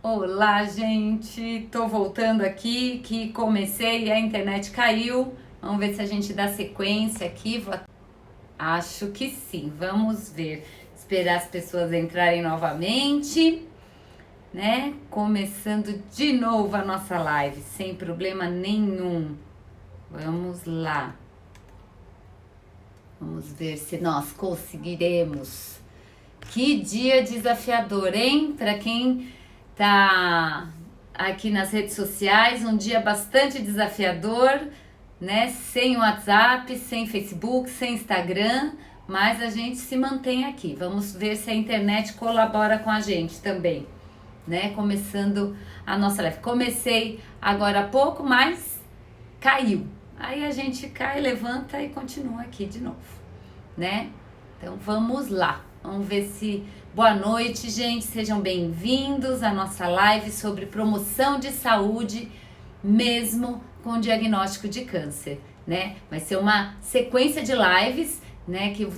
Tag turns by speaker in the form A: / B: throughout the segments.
A: Olá, gente! Tô voltando aqui, que comecei e a internet caiu. Vamos ver se a gente dá sequência aqui. Acho que sim, vamos ver. Esperar as pessoas entrarem novamente, né? Começando de novo a nossa live, sem problema nenhum. Vamos lá. Vamos ver se nós conseguiremos. Que dia desafiador, hein? Para quem tá aqui nas redes sociais, um dia bastante desafiador, né? Sem WhatsApp, sem Facebook, sem Instagram, mas a gente se mantém aqui. Vamos ver se a internet colabora com a gente também, né? Começando a nossa live. Comecei agora há pouco, mas caiu. Aí a gente cai, levanta e continua aqui de novo, né? Então vamos lá. Vamos ver se... Boa noite, gente. Sejam bem-vindos à nossa live sobre promoção de saúde, mesmo com diagnóstico de câncer, né? Vai ser uma sequência de lives, né, que eu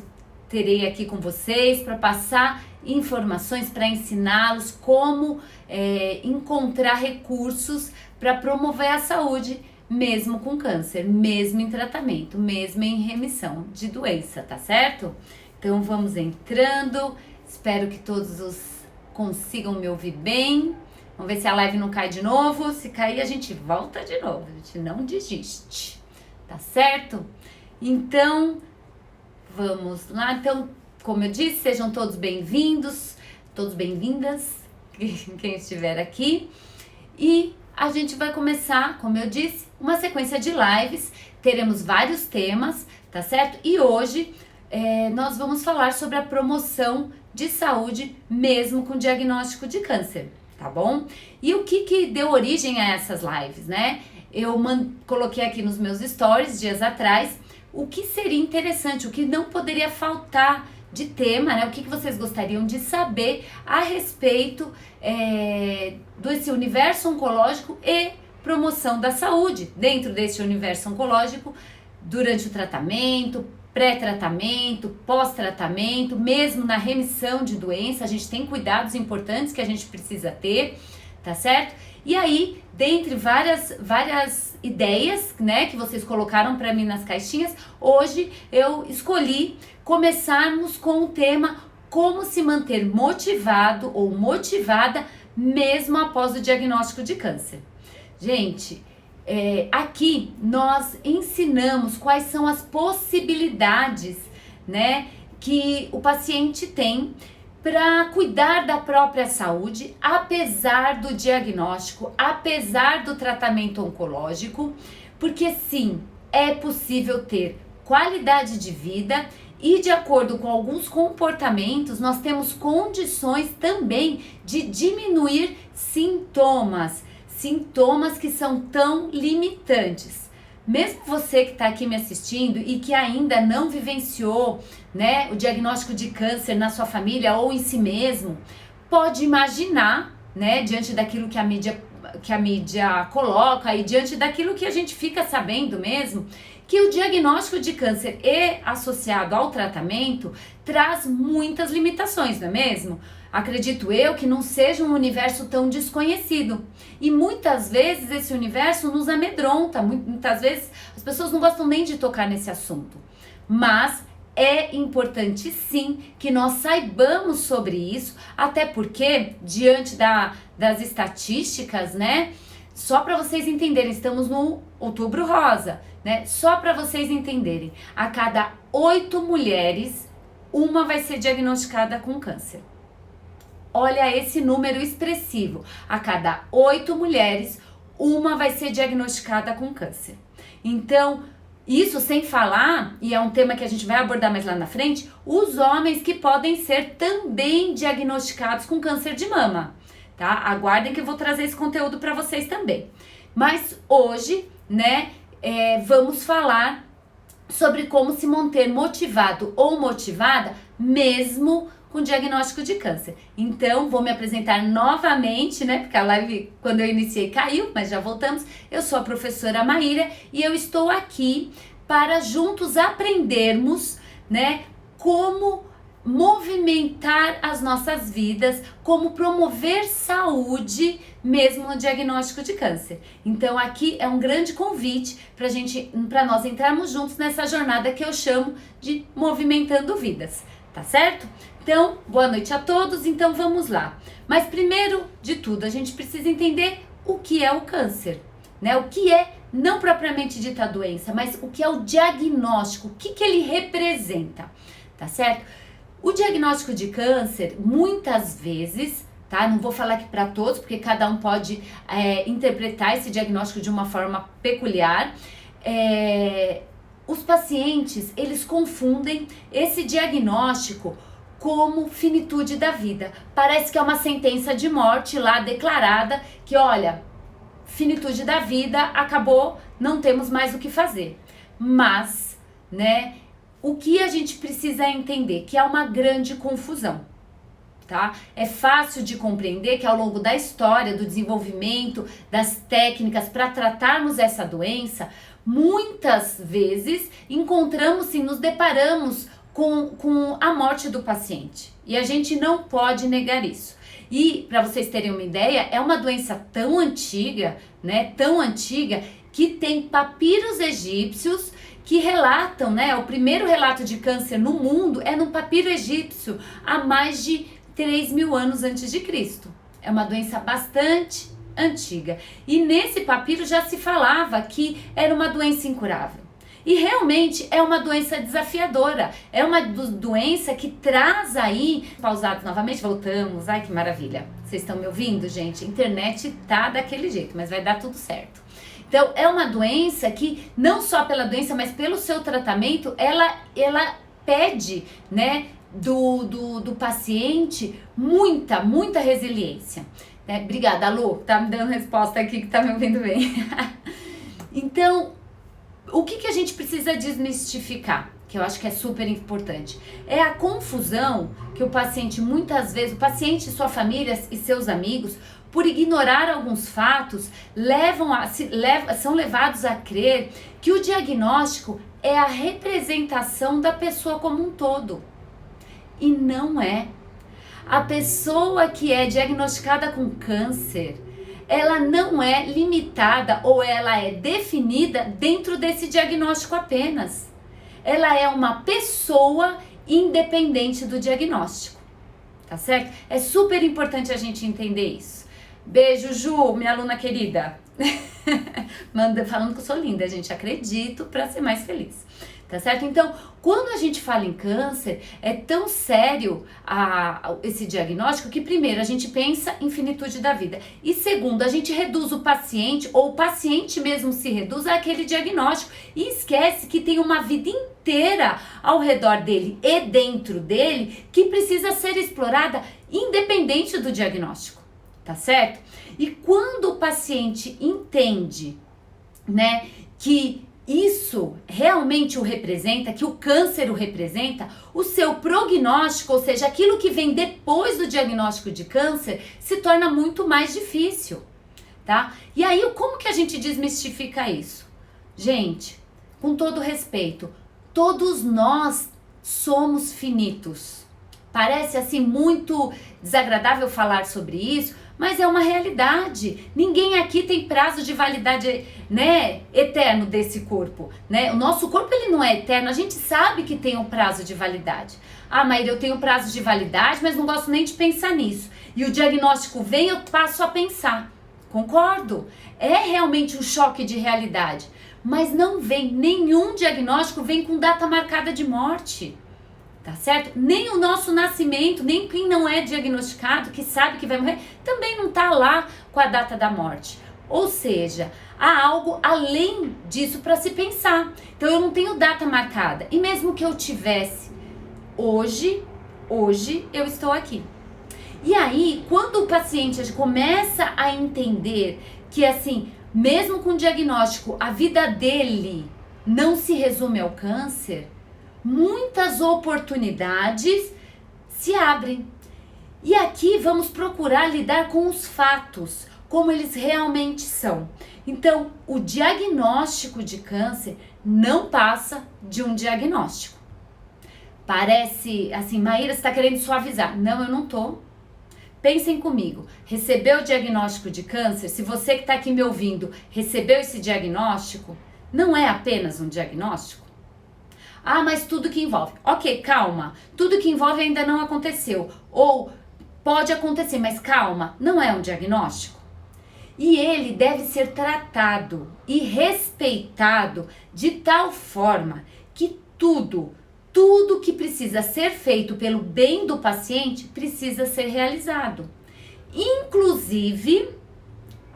A: terei aqui com vocês para passar informações, para ensiná-los como encontrar recursos para promover a saúde, mesmo com câncer, mesmo em tratamento, mesmo em remissão de doença, tá certo? Então vamos entrando, espero que todos consigam me ouvir bem. Vamos ver se a live não cai de novo. Se cair, a gente volta de novo, a gente não desiste, tá certo? Então, vamos lá. Então, como eu disse, sejam todos bem-vindos, todos bem-vindas, quem estiver aqui. E a gente vai começar, como eu disse, uma sequência de lives. Teremos vários temas, tá certo? E hoje nós vamos falar sobre a promoção de saúde mesmo com diagnóstico de câncer, tá bom? E o que deu origem a essas lives, né? Eu coloquei aqui nos meus stories dias atrás o que seria interessante, o que não poderia faltar de tema, né? O que vocês gostariam de saber a respeito desse universo oncológico e promoção da saúde dentro desse universo oncológico durante o tratamento, pré-tratamento, pós-tratamento, mesmo na remissão de doença, a gente tem cuidados importantes que a gente precisa ter, tá certo? E aí, dentre várias ideias, né, que vocês colocaram para mim nas caixinhas, hoje eu escolhi começarmos com o tema como se manter motivado ou motivada mesmo após o diagnóstico de câncer. Gente, aqui nós ensinamos quais são as possibilidades, né, que o paciente tem para cuidar da própria saúde, apesar do diagnóstico, apesar do tratamento oncológico, porque sim, é possível ter qualidade de vida e, de acordo com alguns comportamentos, nós temos condições também de diminuir sintomas que são tão limitantes. Mesmo você que está aqui me assistindo e que ainda não vivenciou, né, o diagnóstico de câncer na sua família ou em si mesmo, pode imaginar, né, diante daquilo que a mídia coloca e diante daquilo que a gente fica sabendo mesmo, que o diagnóstico de câncer e associado ao tratamento traz muitas limitações, não é mesmo? Acredito eu que não seja um universo tão desconhecido. E muitas vezes esse universo nos amedronta, muitas vezes as pessoas não gostam nem de tocar nesse assunto. Mas é importante sim que nós saibamos sobre isso, até porque, diante das estatísticas, né? Só para vocês entenderem, estamos no Outubro Rosa, né? Só para vocês entenderem, a cada 8 mulheres, uma vai ser diagnosticada com câncer. Olha esse número expressivo. A cada 8 mulheres, uma vai ser diagnosticada com câncer. Então, isso sem falar, e é um tema que a gente vai abordar mais lá na frente, os homens que podem ser também diagnosticados com câncer de mama, tá? Aguardem que eu vou trazer esse conteúdo para vocês também. Mas hoje, né, vamos falar sobre como se manter motivado ou motivada mesmo com diagnóstico de câncer. Então, vou me apresentar novamente, né? Porque a live, quando eu iniciei, caiu, mas já voltamos. Eu sou a professora Maíra e eu estou aqui para juntos aprendermos, né? Como movimentar as nossas vidas, como promover saúde mesmo no diagnóstico de câncer. Então aqui é um grande convite para nós entrarmos juntos nessa jornada que eu chamo de Movimentando Vidas, tá certo? Então, boa noite a todos, então vamos lá. Mas primeiro de tudo, a gente precisa entender o que é o câncer, né? O que é, não propriamente dita a doença, mas o que é o diagnóstico, o que ele representa, tá certo? O diagnóstico de câncer, muitas vezes, tá? Não vou falar aqui para todos, porque cada um pode interpretar esse diagnóstico de uma forma peculiar. Os pacientes, eles confundem esse diagnóstico como finitude da vida. Parece que é uma sentença de morte lá declarada, que olha, finitude da vida, acabou, não temos mais o que fazer. Mas, né, o que a gente precisa entender? Que é uma grande confusão, tá? É fácil de compreender que ao longo da história, do desenvolvimento, das técnicas para tratarmos essa doença, muitas vezes encontramos, sim, nos deparamos com a morte do paciente. E a gente não pode negar isso. E, para vocês terem uma ideia, é uma doença tão antiga, né? Tão antiga, que tem papiros egípcios que relatam, né? O primeiro relato de câncer no mundo é no papiro egípcio, há mais de 3.000 anos antes de Cristo. É uma doença bastante antiga. E nesse papiro já se falava que era uma doença incurável. E realmente é uma doença desafiadora, é uma doença que traz aí... Pausados novamente, voltamos, ai que maravilha. Vocês estão me ouvindo, gente? A internet tá daquele jeito, mas vai dar tudo certo. Então, é uma doença que, não só pela doença, mas pelo seu tratamento, ela pede, né, do paciente muita resiliência. Obrigada, Lu, tá me dando resposta aqui, que tá me ouvindo bem. Então, o que a gente precisa desmistificar, que eu acho que é super importante, é a confusão que o paciente, muitas vezes, o paciente, sua família e seus amigos, por ignorar alguns fatos, são levados a crer que o diagnóstico é a representação da pessoa como um todo. E não é. A pessoa que é diagnosticada com câncer, ela não é limitada ou ela é definida dentro desse diagnóstico apenas. Ela é uma pessoa independente do diagnóstico, tá certo? É super importante a gente entender isso. Beijo, Ju, minha aluna querida. Falando que eu sou linda, gente, acredito, para ser mais feliz. Tá certo? Então, quando a gente fala em câncer, é tão sério esse diagnóstico que, primeiro, a gente pensa em finitude da vida. E, segundo, a gente reduz o paciente, ou o paciente mesmo se reduz àquele diagnóstico. E esquece que tem uma vida inteira ao redor dele e dentro dele que precisa ser explorada independente do diagnóstico. Tá certo? E quando o paciente entende, né, que isso realmente o representa, que o câncer o representa, o seu prognóstico, ou seja, aquilo que vem depois do diagnóstico de câncer, se torna muito mais difícil, tá? E aí, como que a gente desmistifica isso? Gente, com todo respeito, todos nós somos finitos. Parece assim muito desagradável falar sobre isso, mas é uma realidade. Ninguém aqui tem prazo de validade, né, eterno desse corpo, né? O nosso corpo, ele não é eterno, a gente sabe que tem um prazo de validade. Ah, Maíra, eu tenho prazo de validade, mas não gosto nem de pensar nisso. E o diagnóstico vem, eu passo a pensar. Concordo. É realmente um choque de realidade. Mas não vem, nenhum diagnóstico vem com data marcada de morte. Tá certo? Nem o nosso nascimento, nem quem não é diagnosticado, que sabe que vai morrer, também não tá lá com a data da morte. Ou seja, há algo além disso para se pensar. Então eu não tenho data marcada. E mesmo que eu tivesse, hoje eu estou aqui. E aí, quando o paciente começa a entender que assim, mesmo com diagnóstico, a vida dele não se resume ao câncer, muitas oportunidades se abrem. E aqui vamos procurar lidar com os fatos, como eles realmente são. Então, o diagnóstico de câncer não passa de um diagnóstico. Parece assim, Maíra, você está querendo suavizar. Não, eu não tô. Pensem comigo, recebeu o diagnóstico de câncer, se você que está aqui me ouvindo recebeu esse diagnóstico, não é apenas um diagnóstico? Ah, mas tudo que envolve. Ok, calma, tudo que envolve ainda não aconteceu. Ou pode acontecer, mas calma, não é um diagnóstico? E ele deve ser tratado e respeitado de tal forma que tudo que precisa ser feito pelo bem do paciente precisa ser realizado. Inclusive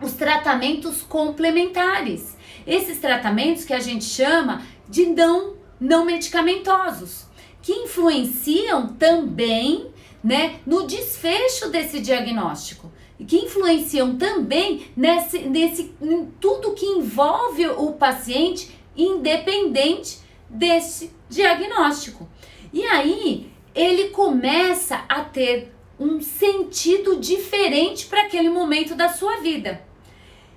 A: os tratamentos complementares. Esses tratamentos que a gente chama de não medicamentosos, que influenciam também, né, no desfecho desse diagnóstico. E que influenciam também em tudo que envolve o paciente, independente desse diagnóstico. E aí ele começa a ter um sentido diferente para aquele momento da sua vida.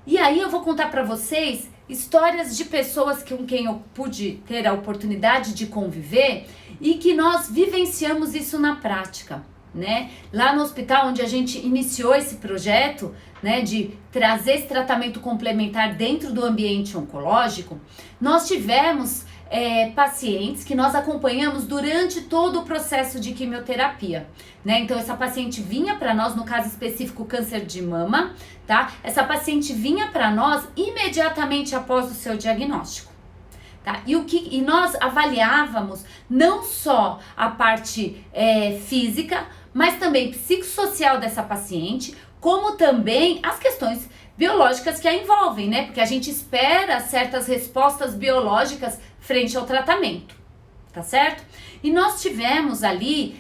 A: E aí eu vou contar para vocês histórias de pessoas com quem eu pude ter a oportunidade de conviver e que nós vivenciamos isso na prática, né? Lá no hospital onde a gente iniciou esse projeto, né, de trazer esse tratamento complementar dentro do ambiente oncológico, nós tivemos pacientes que nós acompanhamos durante todo o processo de quimioterapia, né? Então essa paciente vinha para nós, no caso específico câncer de mama, tá? Essa paciente vinha para nós imediatamente após o seu diagnóstico, tá? E nós avaliávamos não só a parte física, mas também psicossocial dessa paciente, como também as questões biológicas que a envolvem, né? Porque a gente espera certas respostas biológicas frente ao tratamento, tá certo? E nós tivemos ali,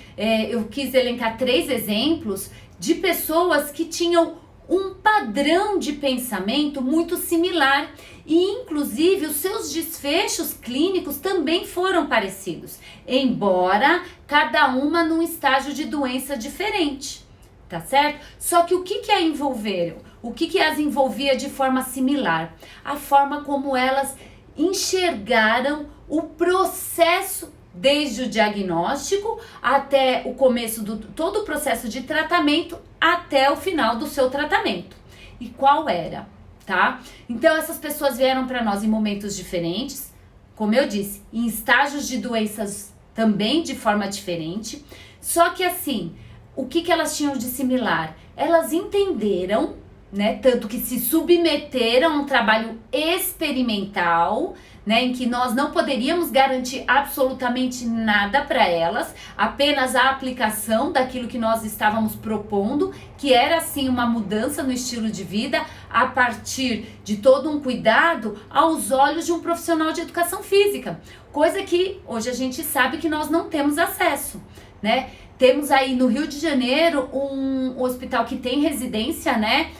A: eu quis elencar 3 exemplos de pessoas que tinham um padrão de pensamento muito similar e inclusive os seus desfechos clínicos também foram parecidos, embora cada uma num estágio de doença diferente, tá certo? Só que o que a envolveram? O que as envolvia de forma similar? A forma como elas enxergaram o processo desde o diagnóstico até o começo todo o processo de tratamento até o final do seu tratamento. E qual era, tá? Então essas pessoas vieram para nós em momentos diferentes, como eu disse, em estágios de doenças também de forma diferente, só que assim, o que elas tinham de similar? Elas entenderam, né, tanto que se submeteram a um trabalho experimental, né, em que nós não poderíamos garantir absolutamente nada para elas, apenas a aplicação daquilo que nós estávamos propondo, que era sim uma mudança no estilo de vida a partir de todo um cuidado aos olhos de um profissional de educação física, coisa que hoje a gente sabe que nós não temos acesso, né? Temos aí no Rio de Janeiro um hospital que tem residência, né,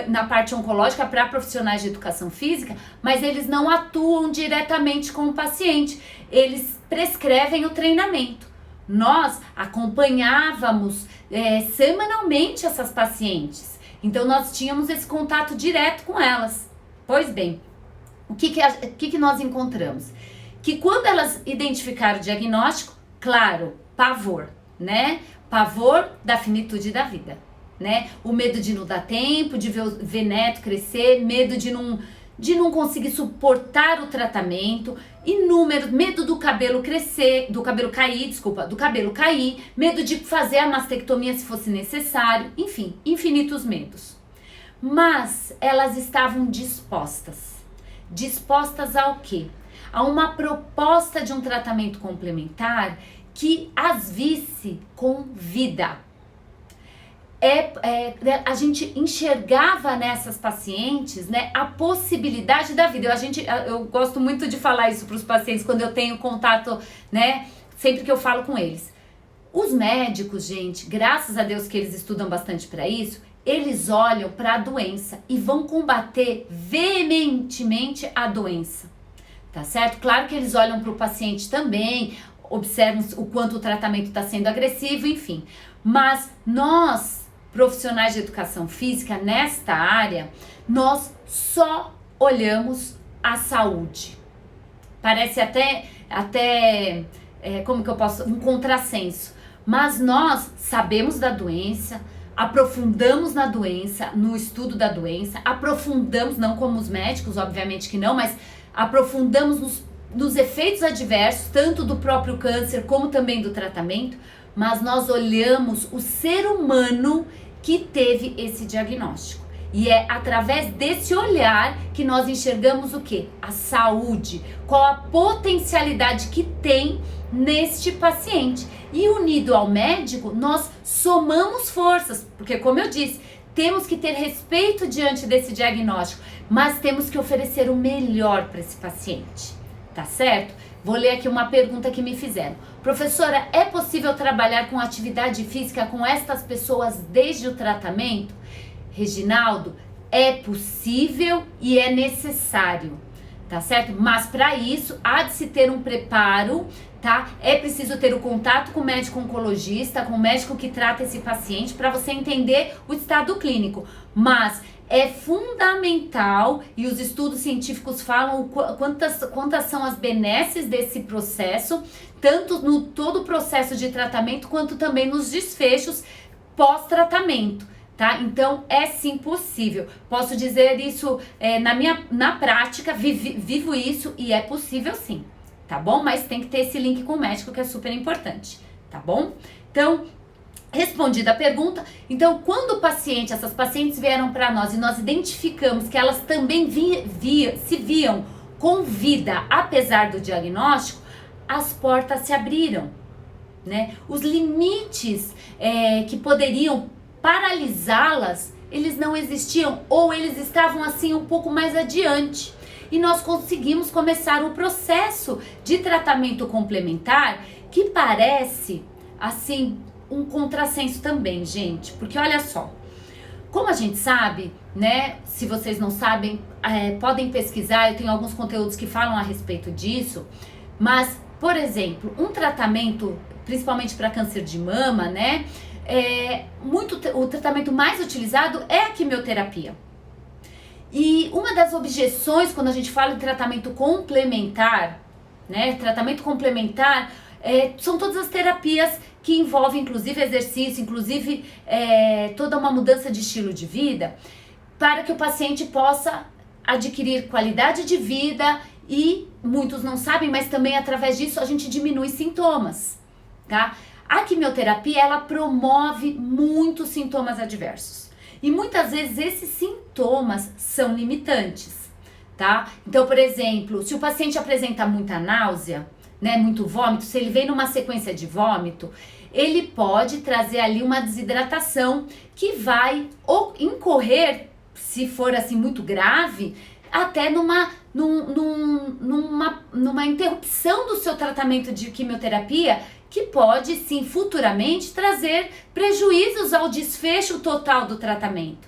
A: na parte oncológica para profissionais de educação física, mas eles não atuam diretamente com o paciente, eles prescrevem o treinamento. Nós acompanhávamos semanalmente essas pacientes, então nós tínhamos esse contato direto com elas. Pois bem, o que nós encontramos? Que quando elas identificaram o diagnóstico, claro, pavor, né? Pavor da finitude da vida, né? O medo de não dar tempo, de ver neto crescer, medo de não conseguir suportar o tratamento, medo do cabelo crescer, do cabelo cair, medo de fazer a mastectomia se fosse necessário, enfim, infinitos medos. Mas elas estavam dispostas ao quê? A uma proposta de um tratamento complementar que as visse com vida. A gente enxergava nessas pacientes, né, a possibilidade da vida. Eu gosto muito de falar isso para os pacientes quando eu tenho contato, né, sempre que eu falo com eles. Os médicos, gente, graças a Deus que eles estudam bastante para isso, eles olham para a doença e vão combater veementemente a doença, tá certo? Claro que eles olham para o paciente também, observam o quanto o tratamento está sendo agressivo, enfim. Mas nós, profissionais de educação física, nesta área, nós só olhamos a saúde. Parece até como que eu posso, um contrassenso. Mas nós sabemos da doença, aprofundamos na doença, no estudo da doença, aprofundamos, não como os médicos, obviamente que não, mas aprofundamos nos efeitos adversos, tanto do próprio câncer como também do tratamento, mas nós olhamos o ser humano que teve esse diagnóstico. E é através desse olhar que nós enxergamos o quê? A saúde, qual a potencialidade que tem neste paciente. E unido ao médico, nós somamos forças, porque como eu disse, temos que ter respeito diante desse diagnóstico, mas temos que oferecer o melhor para esse paciente, tá certo? Vou ler aqui uma pergunta que me fizeram. Professora, é possível trabalhar com atividade física com estas pessoas desde o tratamento? Reginaldo, é possível e é necessário, tá certo? Mas para isso, há de se ter um preparo, tá? É preciso ter o contato com o médico oncologista, com o médico que trata esse paciente, para você entender o estado clínico. Mas é fundamental, e os estudos científicos falam quantas são as benesses desse processo, tanto no todo o processo de tratamento, quanto também nos desfechos pós-tratamento. Tá? Então é sim possível, posso dizer isso na prática, vivo isso e é possível sim, tá bom? Mas tem que ter esse link com o médico que é super importante, tá bom? Então, respondida a pergunta, então quando essas pacientes vieram para nós e nós identificamos que elas também se viam com vida apesar do diagnóstico, as portas se abriram, né? Os limites que poderiam paralisá-las, eles não existiam ou eles estavam assim um pouco mais adiante. E nós conseguimos começar um processo de tratamento complementar que parece assim um contrassenso também, gente, porque olha só, como a gente sabe, né, se vocês não sabem, podem pesquisar, eu tenho alguns conteúdos que falam a respeito disso, mas, por exemplo, um tratamento, principalmente para câncer de mama, né, o tratamento mais utilizado é a quimioterapia. E uma das objeções quando a gente fala em tratamento complementar, né, tratamento complementar são todas as terapias que envolvem inclusive exercício, inclusive toda uma mudança de estilo de vida, para que o paciente possa adquirir qualidade de vida e muitos não sabem, mas também através disso a gente diminui sintomas, tá? A quimioterapia, ela promove muitos sintomas adversos. E muitas vezes esses sintomas são limitantes, tá? Então, por exemplo, se o paciente apresenta muita náusea, né, muito vômito, se ele vem numa sequência de vômito, ele pode trazer ali uma desidratação que vai incorrer, se for assim muito grave, até numa interrupção do seu tratamento de quimioterapia, que pode sim futuramente trazer prejuízos ao desfecho total do tratamento.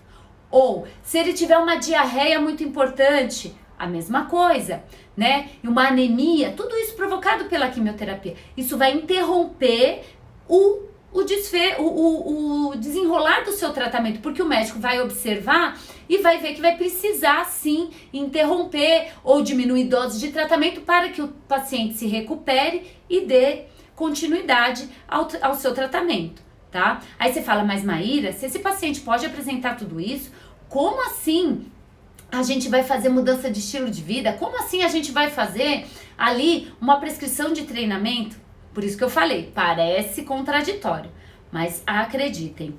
A: Ou se ele tiver uma diarreia muito importante, a mesma coisa, né? E uma anemia, tudo isso provocado pela quimioterapia. Isso vai interromper o desenrolar do seu tratamento, porque o médico vai observar e vai ver que vai precisar sim interromper ou diminuir doses de tratamento para que o paciente se recupere e dê continuidade ao seu tratamento, tá? Aí você fala, mas Maíra, se esse paciente pode apresentar tudo isso, como assim a gente vai fazer mudança de estilo de vida? Como assim a gente vai fazer ali uma prescrição de treinamento? Por isso que eu falei, parece contraditório, mas acreditem,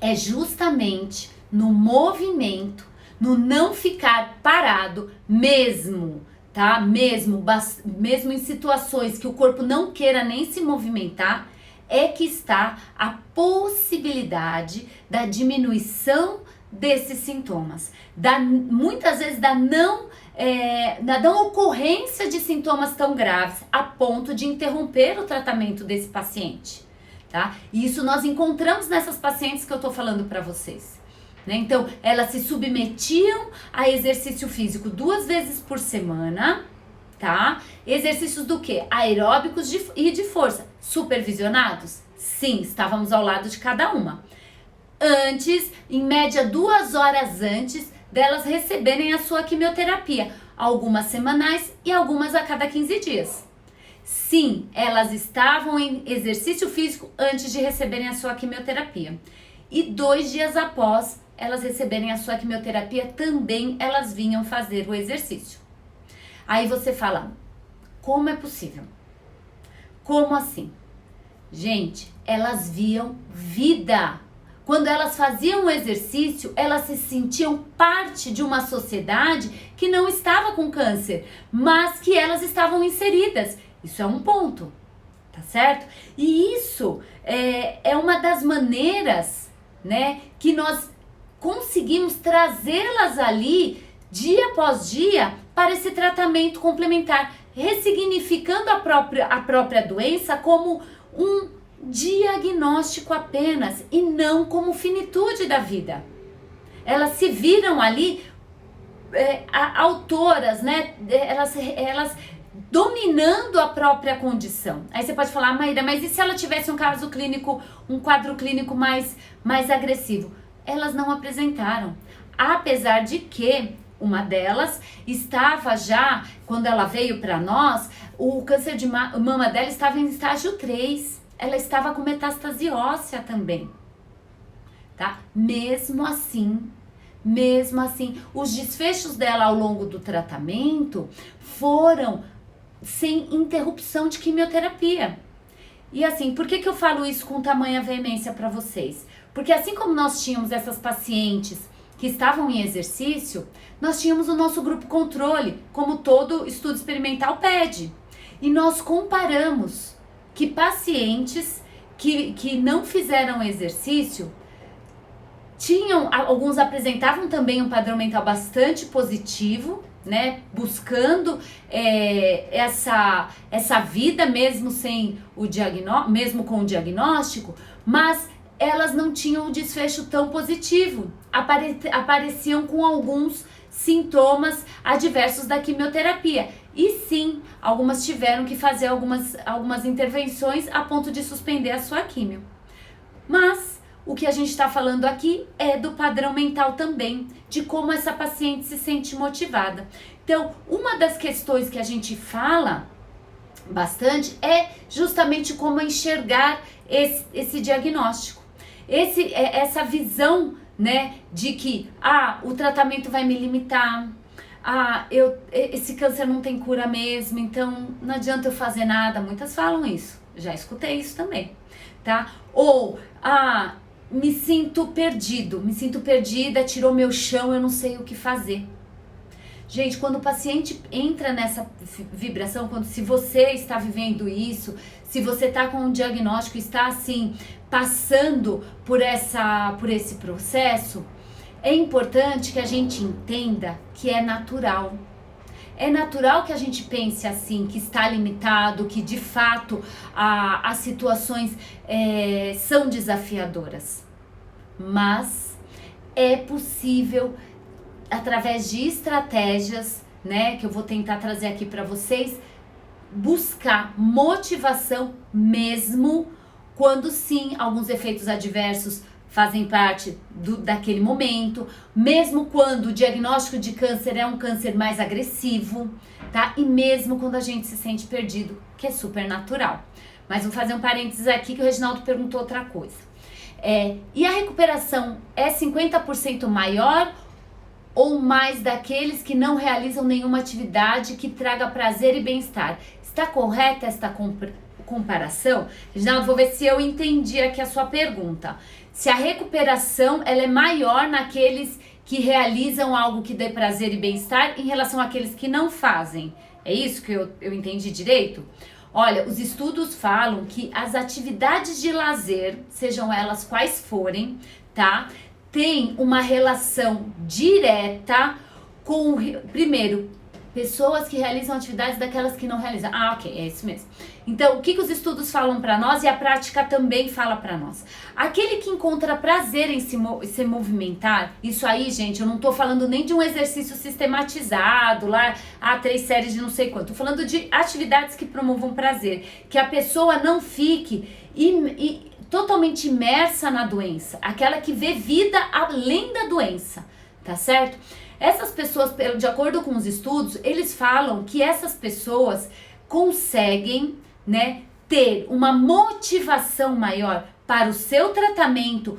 A: é justamente no movimento, no não ficar parado mesmo, tá? Mesmo em situações que o corpo não queira nem se movimentar, é que está a possibilidade da diminuição desses sintomas, muitas vezes da não ocorrência de sintomas tão graves a ponto de interromper o tratamento desse paciente, tá? E isso nós encontramos nessas pacientes que eu tô falando para vocês, né? Então, elas se submetiam a exercício físico 2 vezes por semana, tá? Exercícios do quê? Aeróbicos e de força. Supervisionados? Sim, estávamos ao lado de cada uma. Antes, em média 2 horas antes delas receberem a sua quimioterapia, algumas semanais e algumas a cada 15 dias. Sim, elas estavam em exercício físico antes de receberem a sua quimioterapia. E 2 dias após elas receberem a sua quimioterapia, também elas vinham fazer o exercício. Aí você fala, como é possível? Como assim? Gente, elas viam vida. Quando elas faziam o exercício, elas se sentiam parte de uma sociedade que não estava com câncer, mas que elas estavam inseridas. Isso é um ponto, tá certo? E isso é uma das maneiras, né, que nós conseguimos trazê-las ali, dia após dia, para esse tratamento complementar, ressignificando a própria doença como um diagnóstico apenas e não como finitude da vida. Elas se viram ali autoras, né? Elas dominando a própria condição. Aí você pode falar, Maíra, mas e se ela tivesse um quadro clínico mais agressivo? Elas não apresentaram, apesar de que uma delas estava já, quando ela veio para nós, o câncer de mama dela estava em estágio 3, ela estava com metástase óssea também, tá? Mesmo assim, os desfechos dela ao longo do tratamento foram sem interrupção de quimioterapia. E assim, por que eu falo isso com tamanha veemência para vocês? Porque assim como nós tínhamos essas pacientes que estavam em exercício, nós tínhamos o nosso grupo controle, como todo estudo experimental pede. E nós comparamos que pacientes que não fizeram exercício, alguns apresentavam também um padrão mental bastante positivo, né, buscando essa vida mesmo sem mesmo com o diagnóstico, mas elas não tinham um desfecho tão positivo, apareciam com alguns sintomas adversos da quimioterapia. E sim, algumas tiveram que fazer algumas intervenções a ponto de suspender a sua quimio. Mas o que a gente está falando aqui é do padrão mental também, de como essa paciente se sente motivada. Então, uma das questões que a gente fala bastante é justamente como enxergar esse diagnóstico. Essa visão, né, de que o tratamento vai me limitar, esse câncer não tem cura mesmo, então não adianta eu fazer nada. Muitas falam isso, já escutei isso também, tá? Ou, me sinto perdida, tirou meu chão, eu não sei o que fazer. Gente, quando o paciente entra nessa vibração, se você está vivendo isso, se você está com um diagnóstico, está assim, passando por esse processo, é importante que a gente entenda que é natural. É natural que a gente pense assim, que está limitado, que de fato as situações são desafiadoras. Mas é possível, através de estratégias, né, que eu vou tentar trazer aqui para vocês, buscar motivação mesmo quando sim, alguns efeitos adversos fazem parte daquele momento, mesmo quando o diagnóstico de câncer é um câncer mais agressivo, tá? E mesmo quando a gente se sente perdido, que é super natural. Mas vou fazer um parênteses aqui que o Reginaldo perguntou outra coisa. E a recuperação é 50% maior ou mais daqueles que não realizam nenhuma atividade que traga prazer e bem-estar? Está correta esta comparação? Reginaldo, vou ver se eu entendi aqui a sua pergunta. Se a recuperação ela é maior naqueles que realizam algo que dê prazer e bem-estar em relação àqueles que não fazem. É isso que eu entendi direito? Olha, os estudos falam que as atividades de lazer, sejam elas quais forem, tá? Tem uma relação direta com, primeiro, pessoas que realizam atividades daquelas que não realizam. Ok, é isso mesmo. Então, o que os estudos falam para nós e a prática também fala para nós? Aquele que encontra prazer em se movimentar, isso aí, gente, eu não tô falando nem de um exercício sistematizado, lá, 3 séries de não sei quanto. Tô falando de atividades que promovam prazer, que a pessoa não fique totalmente imersa na doença, aquela que vê vida além da doença, tá certo? Essas pessoas, de acordo com os estudos, eles falam que essas pessoas conseguem, né, ter uma motivação maior para o seu tratamento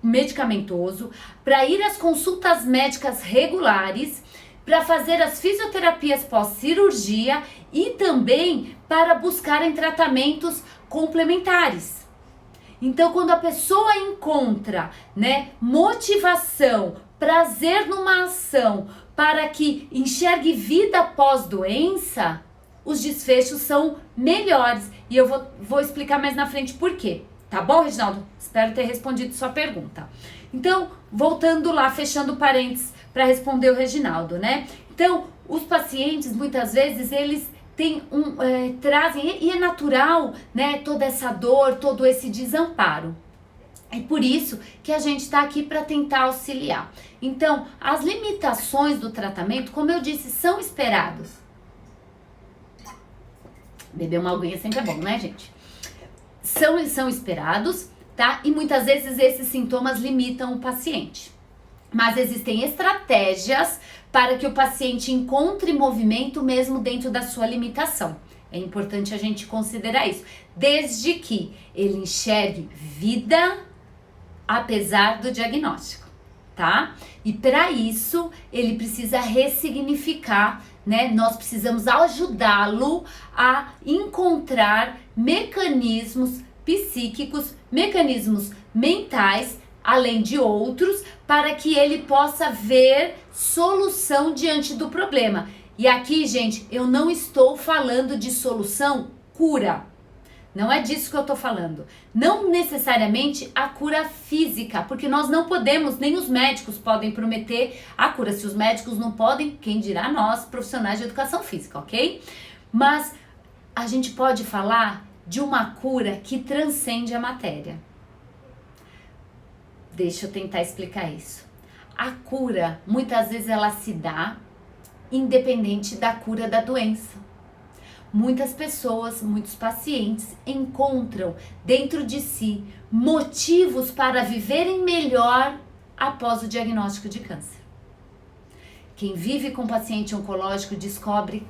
A: medicamentoso, para ir às consultas médicas regulares, para fazer as fisioterapias pós-cirurgia e também para buscarem tratamentos complementares. Então, quando a pessoa encontra, né, motivação, prazer numa ação, para que enxergue vida após doença, os desfechos são melhores. E eu vou explicar mais na frente por quê. Tá bom, Reginaldo? Espero ter respondido sua pergunta. Então, voltando lá, fechando parênteses para responder o Reginaldo, né? Então, os pacientes, muitas vezes, eles trazem, e é natural, né, toda essa dor, todo esse desamparo. É por isso que a gente está aqui para tentar auxiliar. Então, as limitações do tratamento, como eu disse, são esperados. Beber uma aguinha sempre é bom, né, gente? São esperados, tá? E muitas vezes esses sintomas limitam o paciente. Mas existem estratégias para que o paciente encontre movimento mesmo dentro da sua limitação. É importante a gente considerar isso. Desde que ele enxergue vida apesar do diagnóstico, tá? E para isso, ele precisa ressignificar, né? Nós precisamos ajudá-lo a encontrar mecanismos psíquicos, mecanismos mentais, além de outros, para que ele possa ver solução diante do problema. E aqui, gente, eu não estou falando de solução cura. Não é disso que eu tô falando. Não necessariamente a cura física, porque nós não podemos, nem os médicos podem prometer a cura. Se os médicos não podem, quem dirá nós, profissionais de educação física, ok? Mas a gente pode falar de uma cura que transcende a matéria. Deixa eu tentar explicar isso. A cura, muitas vezes ela se dá independente da cura da doença. Muitas pessoas, muitos pacientes encontram dentro de si motivos para viverem melhor após o diagnóstico de câncer. Quem vive com paciente oncológico descobre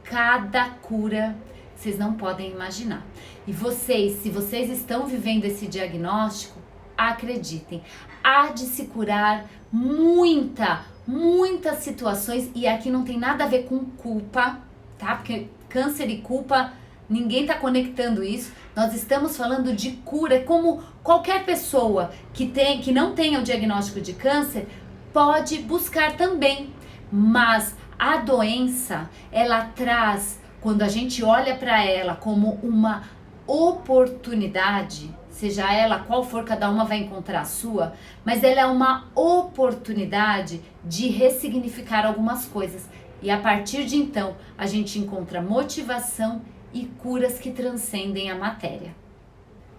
A: cada cura que vocês não podem imaginar. E vocês, se vocês estão vivendo esse diagnóstico, acreditem, há de se curar muitas situações, e aqui não tem nada a ver com culpa, tá? Porque câncer e culpa, ninguém tá conectando isso. Nós estamos falando de cura, como qualquer pessoa que não tenha o diagnóstico de câncer pode buscar também. Mas a doença, ela traz, quando a gente olha para ela como uma oportunidade, seja ela qual for, cada uma vai encontrar a sua, mas ela é uma oportunidade de ressignificar algumas coisas. E a partir de então, a gente encontra motivação e curas que transcendem a matéria.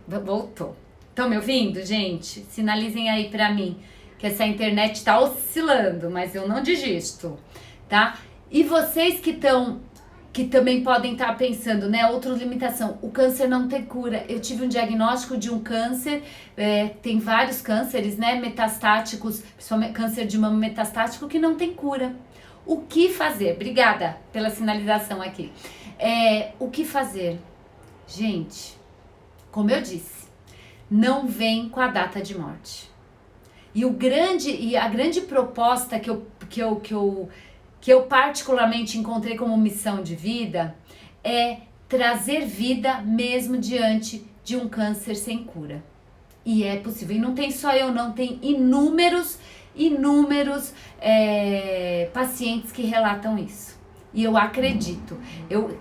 A: Voltou. Estão me ouvindo, gente? Sinalizem aí pra mim que essa internet tá oscilando, mas eu não desisto, tá? E vocês que também podem estar pensando, né? Outra limitação, o câncer não tem cura. Eu tive um diagnóstico de um câncer, tem vários cânceres, né? Metastáticos, principalmente câncer de mama metastático, que não tem cura. O que fazer? Obrigada pela sinalização aqui. O que fazer? Gente, como eu disse, não vem com a data de morte. E a grande proposta que eu particularmente encontrei como missão de vida é trazer vida mesmo diante de um câncer sem cura. E é possível. E não tem só eu, não. Tem inúmeros pacientes que relatam isso. E eu acredito.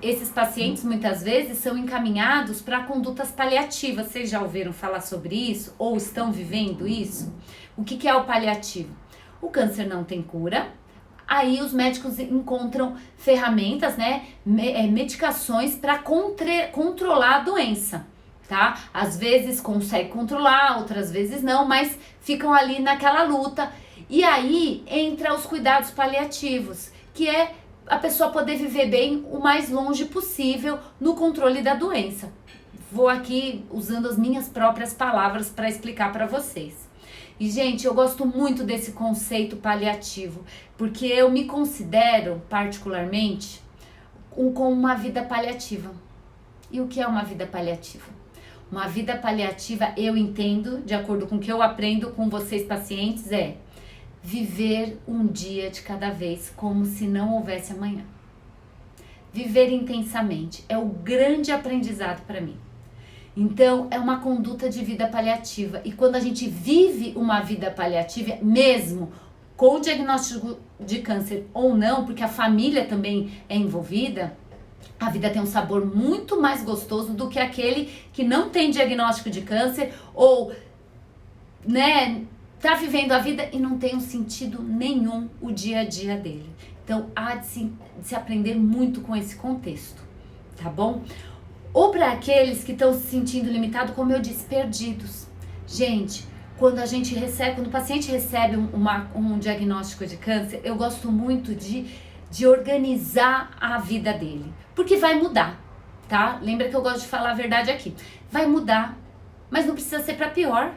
A: Esses pacientes muitas vezes são encaminhados para condutas paliativas. Vocês já ouviram falar sobre isso? Ou estão vivendo isso? O que é o paliativo? O câncer não tem cura. Aí os médicos encontram ferramentas, né? Medicações para controlar a doença. Tá? Às vezes consegue controlar, outras vezes não, mas ficam ali naquela luta. E aí entra os cuidados paliativos, que é a pessoa poder viver bem o mais longe possível no controle da doença. Vou aqui usando as minhas próprias palavras para explicar para vocês. E, gente, eu gosto muito desse conceito paliativo, porque eu me considero particularmente com uma vida paliativa. E o que é uma vida paliativa? Uma vida paliativa, eu entendo, de acordo com o que eu aprendo com vocês pacientes, é viver um dia de cada vez, como se não houvesse amanhã. Viver intensamente é o grande aprendizado para mim. Então, é uma conduta de vida paliativa. E quando a gente vive uma vida paliativa, mesmo com o diagnóstico de câncer ou não, porque a família também é envolvida, a vida tem um sabor muito mais gostoso do que aquele que não tem diagnóstico de câncer ou, né, tá vivendo a vida e não tem um sentido nenhum o dia a dia dele. Então, há de se aprender muito com esse contexto, tá bom? Ou para aqueles que estão se sentindo limitados, como eu disse, perdidos. Gente, quando o paciente recebe um diagnóstico de câncer, eu gosto muito de organizar a vida dele, porque vai mudar, tá? Lembra que eu gosto de falar a verdade aqui. Vai mudar, mas não precisa ser para pior.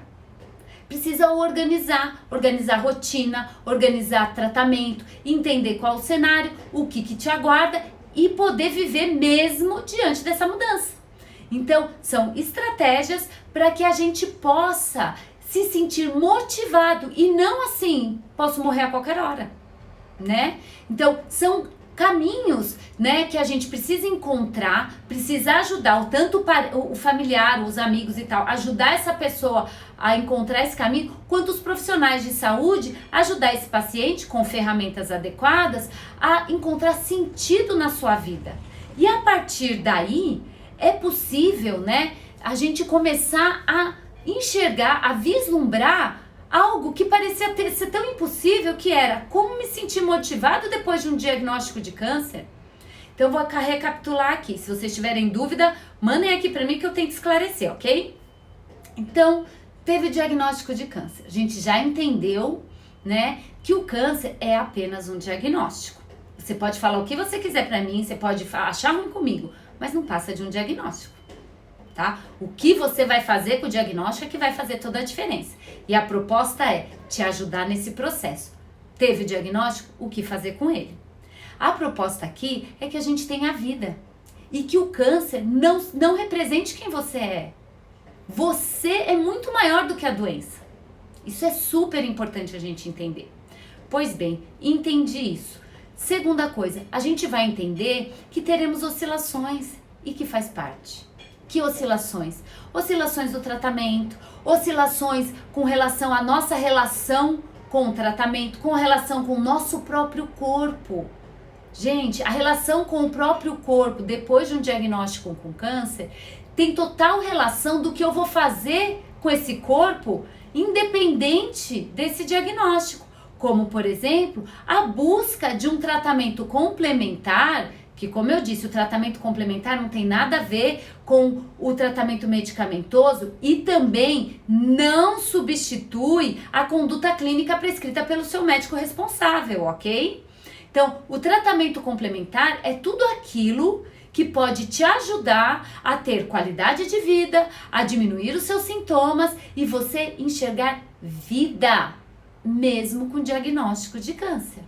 A: Precisa organizar rotina, organizar tratamento, entender qual o cenário, o que te aguarda e poder viver mesmo diante dessa mudança. Então, são estratégias para que a gente possa se sentir motivado e não assim, posso morrer a qualquer hora, né? Então, são caminhos, né, que a gente precisa encontrar, precisa ajudar tanto o familiar, os amigos e tal, ajudar essa pessoa a encontrar esse caminho, quanto os profissionais de saúde ajudar esse paciente com ferramentas adequadas a encontrar sentido na sua vida. E a partir daí é possível, né, a gente começar a enxergar, a vislumbrar algo que parecia ser tão impossível, que era como me sentir motivado depois de um diagnóstico de câncer. Então, eu vou recapitular aqui. Se vocês tiverem dúvida, mandem aqui para mim que eu tenho que esclarecer, ok? Então, teve o diagnóstico de câncer. A gente já entendeu, né, que o câncer é apenas um diagnóstico. Você pode falar o que você quiser para mim, você pode achar ruim comigo, mas não passa de um diagnóstico. Tá? O que você vai fazer com o diagnóstico é que vai fazer toda a diferença. E a proposta é te ajudar nesse processo. Teve o diagnóstico? O que fazer com ele? A proposta aqui é que a gente tenha vida e que o câncer não represente quem você é. Você é muito maior do que a doença. Isso é super importante a gente entender. Pois bem, entendi isso. Segunda coisa, a gente vai entender que teremos oscilações e que faz parte. Que oscilações? Oscilações do tratamento, oscilações com relação à nossa relação com o tratamento, com relação com o nosso próprio corpo. Gente, a relação com o próprio corpo depois de um diagnóstico com câncer tem total relação do que eu vou fazer com esse corpo independente desse diagnóstico. Como, por exemplo, a busca de um tratamento complementar, que, como eu disse, o tratamento complementar não tem nada a ver com o tratamento medicamentoso e também não substitui a conduta clínica prescrita pelo seu médico responsável, ok? Então, o tratamento complementar é tudo aquilo que pode te ajudar a ter qualidade de vida, a diminuir os seus sintomas e você enxergar vida, mesmo com diagnóstico de câncer,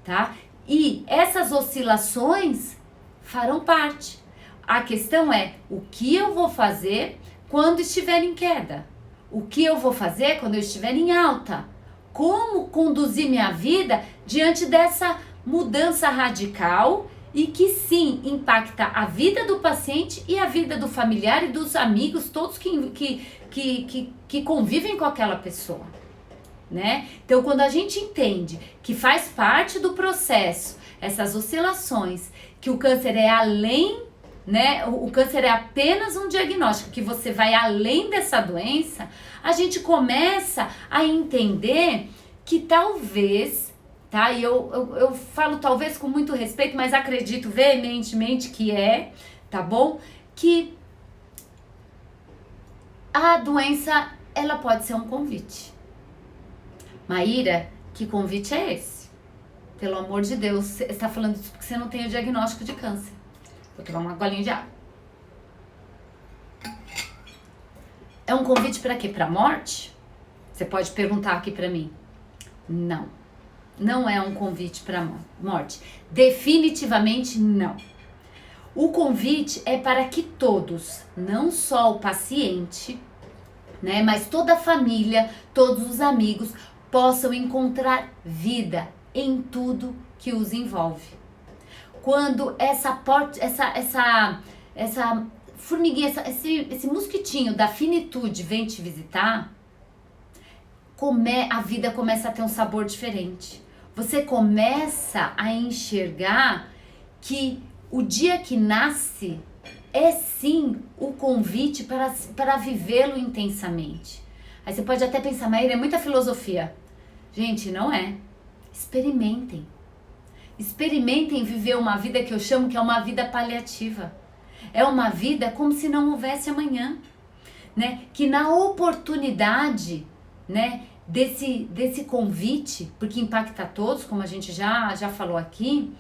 A: tá? E essas oscilações farão parte. A questão é o que eu vou fazer quando estiver em queda? O que eu vou fazer quando eu estiver em alta? Como conduzir minha vida diante dessa mudança radical e que sim impacta a vida do paciente e a vida do familiar e dos amigos, todos que convivem com aquela pessoa, né? Então, quando a gente entende que faz parte do processo essas oscilações, que o câncer é além, né? O câncer é apenas um diagnóstico, que você vai além dessa doença, a gente começa a entender que talvez, tá? E eu falo talvez com muito respeito, mas acredito veementemente que tá bom? Que a doença, ela pode ser um convite. Maíra, que convite é esse? Pelo amor de Deus, você está falando isso porque você não tem o diagnóstico de câncer. Vou tomar uma golinha de água. É um convite para quê? Para morte? Você pode perguntar aqui para mim. Não. Não é um convite para morte. Definitivamente não. O convite é para que todos, não só o paciente, né, mas toda a família, todos os amigos, possam encontrar vida em tudo que os envolve. Quando essa formiguinha, esse mosquitinho da finitude vem te visitar, a vida começa a ter um sabor diferente. Você começa a enxergar que o dia que nasce é sim o convite para vivê-lo intensamente. Aí você pode até pensar, Maíra, é muita filosofia. Gente, não é. Experimentem. Experimentem viver uma vida que eu chamo que é uma vida paliativa. É uma vida como se não houvesse amanhã, né? Que na oportunidade, né, desse convite, porque impacta todos, como a gente já falou aqui,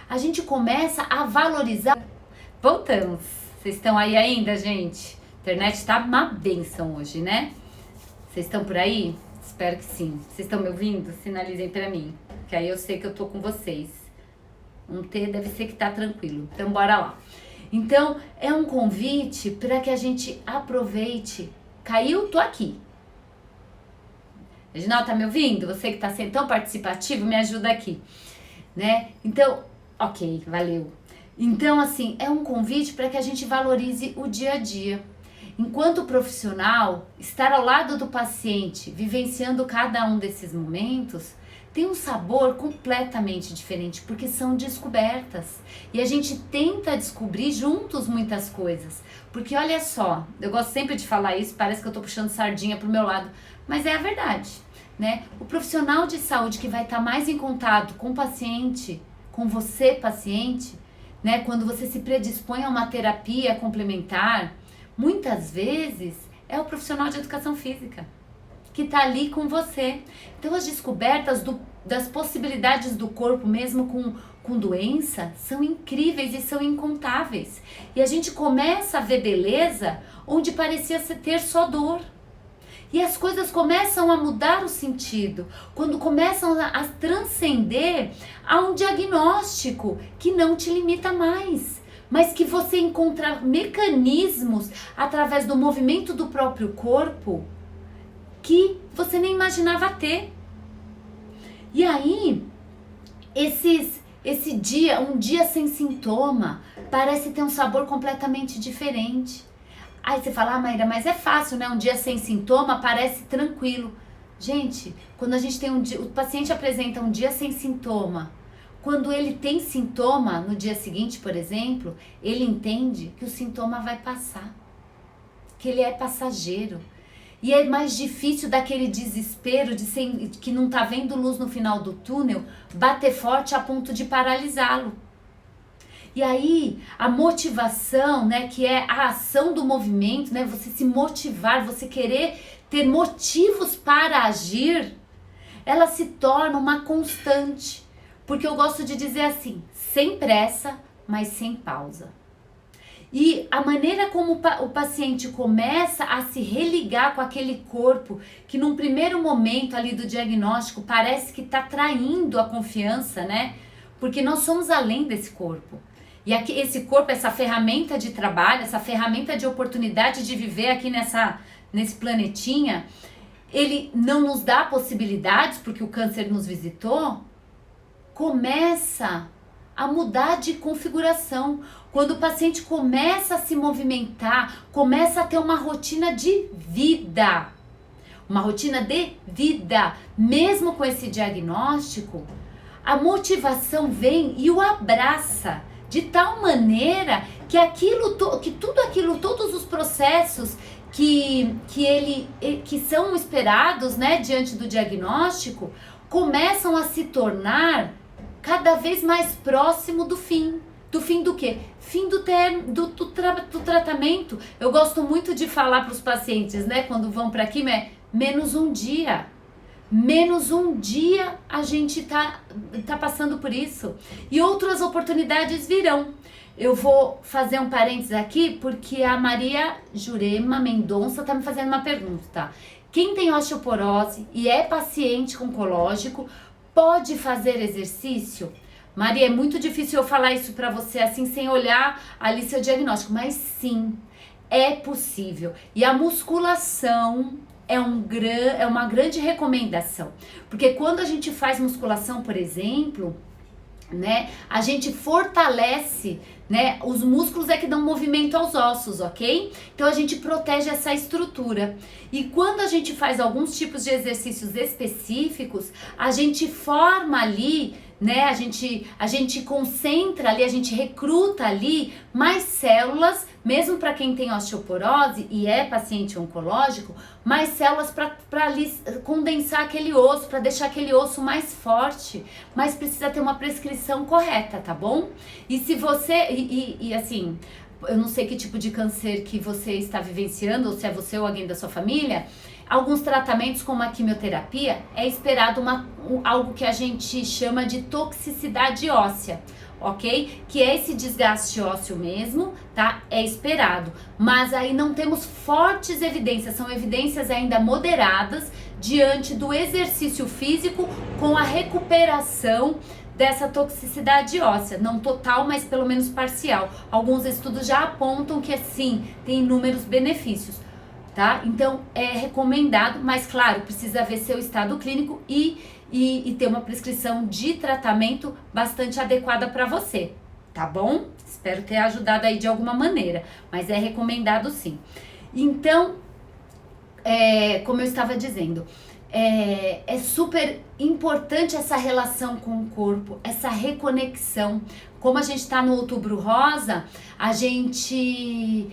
A: a gente começa a valorizar. Voltamos. Vocês estão aí ainda, gente? A internet tá uma bênção hoje, né? Vocês estão por aí? Espero que sim. Vocês estão me ouvindo? Sinalizem pra mim, que aí eu sei que eu tô com vocês. Um T deve ser que tá tranquilo. Então bora lá. Então é um convite para que a gente aproveite. Caiu? Tô aqui. Reginaldo, tá me ouvindo? Você que tá sendo tão participativo, me ajuda aqui, né? Então, ok, valeu. Então, assim, é um convite para que a gente valorize o dia a dia. Enquanto profissional, estar ao lado do paciente, vivenciando cada um desses momentos, tem um sabor completamente diferente, porque são descobertas. E a gente tenta descobrir juntos muitas coisas. Porque olha só, eu gosto sempre de falar isso, parece que eu tô puxando sardinha pro meu lado, mas é a verdade, né? O profissional de saúde que vai estar mais em contato com o paciente, com você, paciente, né? Quando você se predispõe a uma terapia complementar, muitas vezes é o profissional de educação física que está ali com você. Então as descobertas das possibilidades do corpo, mesmo com doença, são incríveis e são incontáveis. E a gente começa a ver beleza onde parecia ter só dor. E as coisas começam a mudar o sentido, quando começam a transcender a um diagnóstico que não te limita mais, mas que você encontra mecanismos através do movimento do próprio corpo que você nem imaginava ter. E aí, um dia sem sintoma, parece ter um sabor completamente diferente. Aí você fala, Maíra, mas é fácil, né? Um dia sem sintoma parece tranquilo. Gente, quando a gente tem o paciente apresenta um dia sem sintoma, quando ele tem sintoma no dia seguinte, por exemplo, ele entende que o sintoma vai passar, que ele é passageiro. E é mais difícil daquele desespero que não tá vendo luz no final do túnel, bater forte a ponto de paralisá-lo. E aí, a motivação, né, que é a ação do movimento, né, você se motivar, você querer ter motivos para agir, ela se torna uma constante. Porque eu gosto de dizer assim, sem pressa, mas sem pausa. E a maneira como o paciente começa a se religar com aquele corpo, que num primeiro momento ali do diagnóstico parece que está traindo a confiança, né? Porque nós somos além desse corpo. E aqui, esse corpo, essa ferramenta de trabalho, essa ferramenta de oportunidade de viver aqui nesse planetinha, ele não nos dá possibilidades, porque o câncer nos visitou, começa a mudar de configuração. Quando o paciente começa a se movimentar, começa a ter uma rotina de vida. Uma rotina de vida. Mesmo com esse diagnóstico, a motivação vem e o abraça de tal maneira que todos os processos que são esperados, né, diante do diagnóstico, começam a se tornar cada vez mais próximo do fim. Do fim do quê? Fim do tratamento. Eu gosto muito de falar para os pacientes, né, quando vão para aqui, menos um dia. Menos um dia a gente tá passando por isso. E outras oportunidades virão. Eu vou fazer um parênteses aqui, porque a Maria Jurema Mendonça tá me fazendo uma pergunta. Quem tem osteoporose e é paciente oncológico Pode fazer exercício? Maria, é muito difícil eu falar isso pra você assim, sem olhar ali seu diagnóstico, mas sim, é possível. E a musculação é uma grande recomendação, porque quando a gente faz musculação, por exemplo, né, a gente fortalece, né, os músculos é que dão movimento aos ossos, ok? Então a gente protege essa estrutura. E quando a gente faz alguns tipos de exercícios específicos, a gente forma ali, né, a gente concentra ali, a gente recruta ali mais células, mesmo para quem tem osteoporose e é paciente oncológico, mais células para ali condensar aquele osso, para deixar aquele osso mais forte, mas precisa ter uma prescrição correta, tá bom? E se você, assim, eu não sei que tipo de câncer que você está vivenciando, ou se é você ou alguém da sua família, alguns tratamentos como a quimioterapia, é esperado algo que a gente chama de toxicidade óssea, ok? Que é esse desgaste ósseo mesmo, tá? É esperado, mas aí não temos fortes evidências, são evidências ainda moderadas diante do exercício físico com a recuperação dessa toxicidade óssea, não total, mas pelo menos parcial. Alguns estudos já apontam que sim, tem inúmeros benefícios, tá? Então é recomendado, mas claro, precisa ver seu estado clínico e ter uma prescrição de tratamento bastante adequada para você, tá bom? Espero ter ajudado aí de alguma maneira, mas é recomendado sim. Então, como eu estava dizendo, é super importante essa relação com o corpo, essa reconexão. Como a gente está no Outubro Rosa, a gente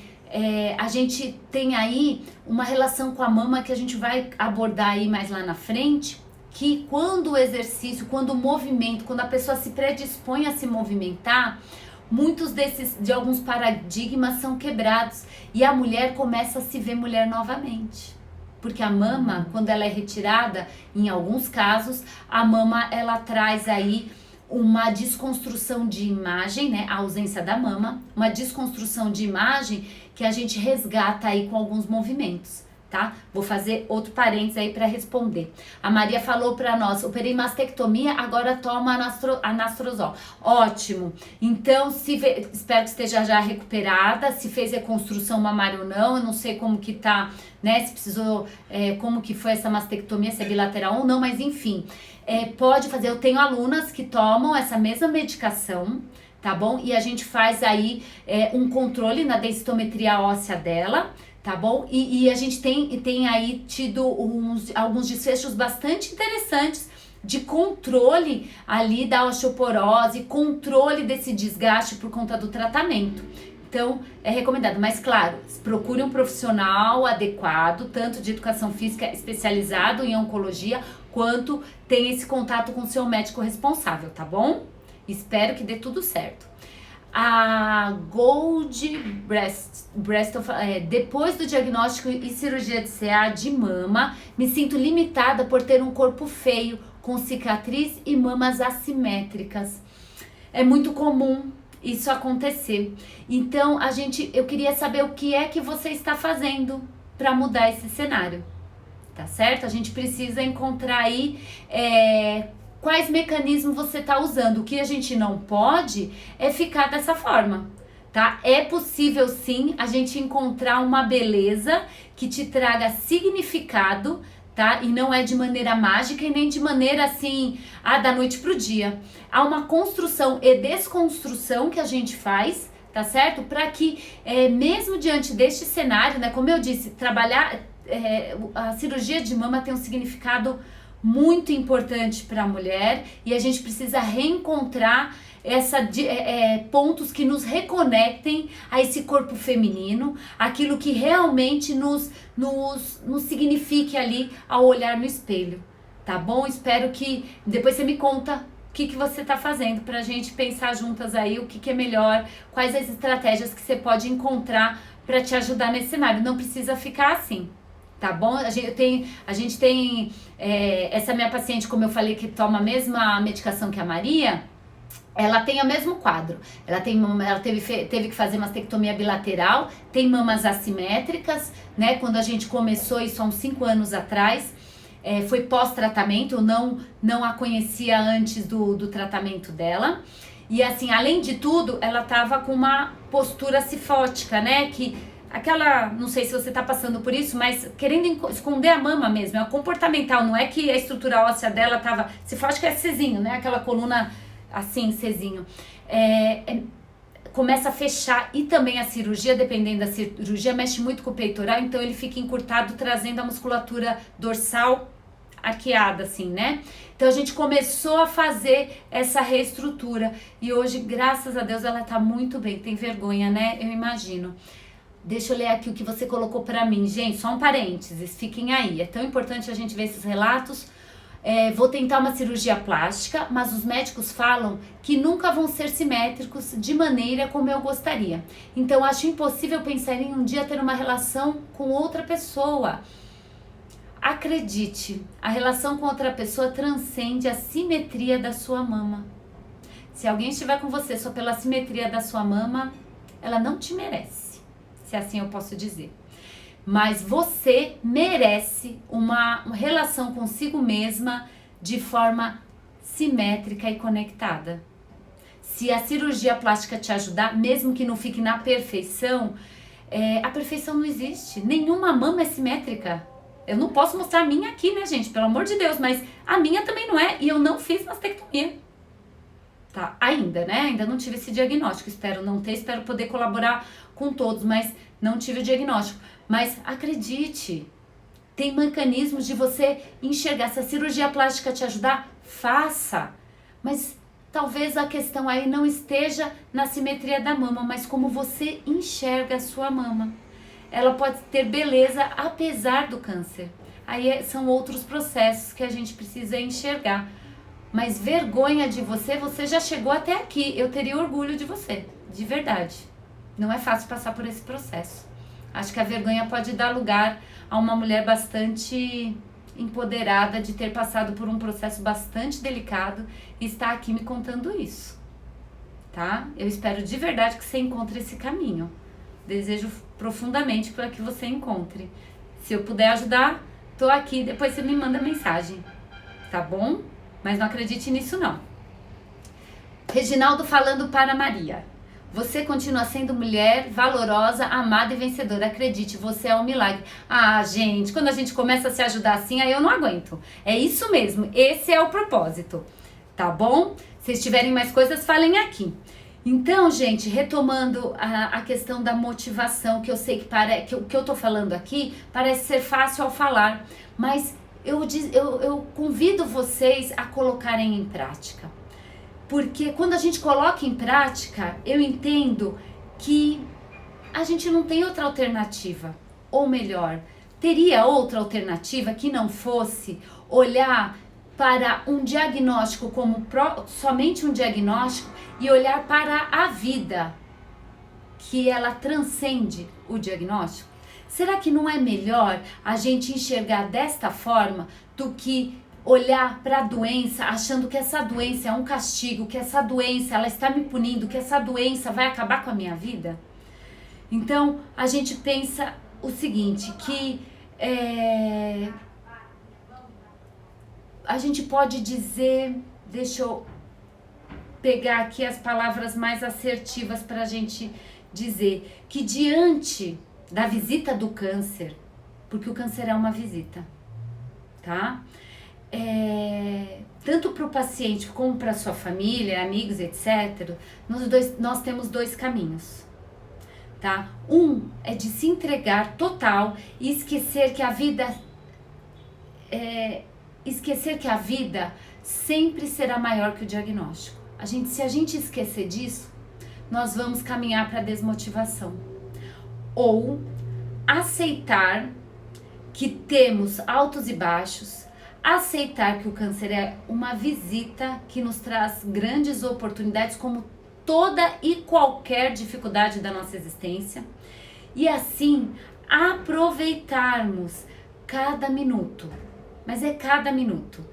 A: tem aí uma relação com a mama que a gente vai abordar aí mais lá na frente, que quando o exercício, quando o movimento, quando a pessoa se predispõe a se movimentar, muitos de alguns paradigmas são quebrados e a mulher começa a se ver mulher novamente. Porque a mama, quando ela é retirada, em alguns casos, a mama ela traz aí uma desconstrução de imagem, né? A ausência da mama, uma desconstrução de imagem que a gente resgata aí com alguns movimentos, tá? Vou fazer outro parênteses aí para responder. A Maria falou para nós, operei mastectomia, agora toma anastrozol. Ótimo. Então, espero que esteja já recuperada, se fez reconstrução mamária ou não, eu não sei como que tá, né? Se precisou, como que foi essa mastectomia, se é bilateral ou não, mas enfim. Pode fazer, eu tenho alunas que tomam essa mesma medicação, tá bom? E a gente faz aí um controle na densitometria óssea dela, tá bom? E a gente tem aí tido alguns desfechos bastante interessantes de controle ali da osteoporose, controle desse desgaste por conta do tratamento. Então, é recomendado, mas claro, procure um profissional adequado, tanto de educação física especializado em oncologia, quanto tenha esse contato com o seu médico responsável, tá bom? Espero que dê tudo certo. A Gold Breast depois do diagnóstico e cirurgia de CA de mama, me sinto limitada por ter um corpo feio, com cicatriz e mamas assimétricas. É muito comum isso acontecer. Então, eu queria saber o que é que você está fazendo para mudar esse cenário, tá certo? A gente precisa encontrar aí quais mecanismos você está usando. O que a gente não pode é ficar dessa forma, tá? É possível sim a gente encontrar uma beleza que te traga significado, tá? E não é de maneira mágica e nem de maneira assim, da noite pro dia. Há uma construção e desconstrução que a gente faz, tá certo? Para que, mesmo diante deste cenário, né? Como eu disse, a cirurgia de mama tem um significado muito importante para a mulher e a gente precisa reencontrar pontos que nos reconectem a esse corpo feminino, aquilo que realmente nos signifique ali ao olhar no espelho, tá bom? Espero que depois você me conta o que você tá fazendo pra gente pensar juntas aí o que é melhor, quais as estratégias que você pode encontrar para te ajudar nesse cenário. Não precisa ficar assim, tá bom? A gente tem essa minha paciente, como eu falei, que toma a mesma medicação que a Maria. Ela tem o mesmo quadro, ela teve que fazer mastectomia bilateral, tem mamas assimétricas, né? Quando a gente começou isso há uns 5 anos atrás, foi pós-tratamento, eu não a conhecia antes do tratamento dela. E assim, além de tudo, ela tava com uma postura cifótica, né? Que aquela, não sei se você tá passando por isso, mas querendo esconder a mama mesmo, é comportamental, não é que a estrutura óssea dela tava, cifótica é Czinho, né? Aquela coluna assim, Czinho. Começa a fechar, e também a cirurgia, dependendo da cirurgia, mexe muito com o peitoral, então ele fica encurtado, trazendo a musculatura dorsal arqueada, assim, né? Então a gente começou a fazer essa reestrutura, e hoje, graças a Deus, ela tá muito bem. Tem vergonha, né? Eu imagino. Deixa eu ler aqui o que você colocou pra mim. Gente, só um parênteses, fiquem aí. É tão importante a gente ver esses relatos. Vou tentar uma cirurgia plástica, mas os médicos falam que nunca vão ser simétricos de maneira como eu gostaria. Então acho impossível pensar em um dia ter uma relação com outra pessoa. Acredite, a relação com outra pessoa transcende a simetria da sua mama. Se alguém estiver com você só pela simetria da sua mama, ela não te merece, se assim eu posso dizer. Mas você merece uma relação consigo mesma de forma simétrica e conectada. Se a cirurgia plástica te ajudar, mesmo que não fique na perfeição, a perfeição não existe. Nenhuma mama é simétrica. Eu não posso mostrar a minha aqui, né, gente? Pelo amor de Deus, mas a minha também não é. E eu não fiz mastectomia. Tá? Ainda, né? Ainda não tive esse diagnóstico. Espero não ter, espero poder colaborar com todos, mas não tive o diagnóstico. Mas acredite, tem mecanismos de você enxergar. Se a cirurgia plástica te ajudar, faça. Mas talvez a questão aí não esteja na simetria da mama, mas como você enxerga a sua mama. Ela pode ter beleza apesar do câncer. Aí são outros processos que a gente precisa enxergar. Mas vergonha de você já chegou até aqui. Eu teria orgulho de você, de verdade. Não é fácil passar por esse processo. Acho que a vergonha pode dar lugar a uma mulher bastante empoderada de ter passado por um processo bastante delicado e estar aqui me contando isso, tá? Eu espero de verdade que você encontre esse caminho. Desejo profundamente para que você encontre. Se eu puder ajudar, tô aqui, depois você me manda mensagem, tá bom? Mas não acredite nisso não. Reginaldo falando para Maria. Você continua sendo mulher valorosa, amada e vencedora. Acredite, você é um milagre. Ah, gente, quando a gente começa a se ajudar assim, aí eu não aguento. É isso mesmo, esse é o propósito, tá bom? Se tiverem mais coisas, falem aqui. Então, gente, retomando a questão da motivação, que eu sei que o que eu tô falando aqui parece ser fácil ao falar, mas eu convido vocês a colocarem em prática. Porque quando a gente coloca em prática, eu entendo que a gente não tem outra alternativa. Ou melhor, teria outra alternativa que não fosse olhar para um diagnóstico como somente um diagnóstico e olhar para a vida, que ela transcende o diagnóstico? Será que não é melhor a gente enxergar desta forma do que olhar para a doença achando que essa doença é um castigo, que essa doença ela está me punindo, que essa doença vai acabar com a minha vida? Então a gente pensa o seguinte, que a gente pode dizer, deixa eu pegar aqui as palavras mais assertivas para a gente dizer, que diante da visita do câncer, porque o câncer é uma visita, tá? Tanto para o paciente como para sua família, amigos, etc., nós temos dois caminhos, tá? Um é de se entregar total e esquecer que a vida sempre será maior que o diagnóstico. Se a gente esquecer disso, nós vamos caminhar para a desmotivação. Ou aceitar que temos altos e baixos, aceitar que o câncer é uma visita que nos traz grandes oportunidades, como toda e qualquer dificuldade da nossa existência, e assim aproveitarmos cada minuto, mas é cada minuto,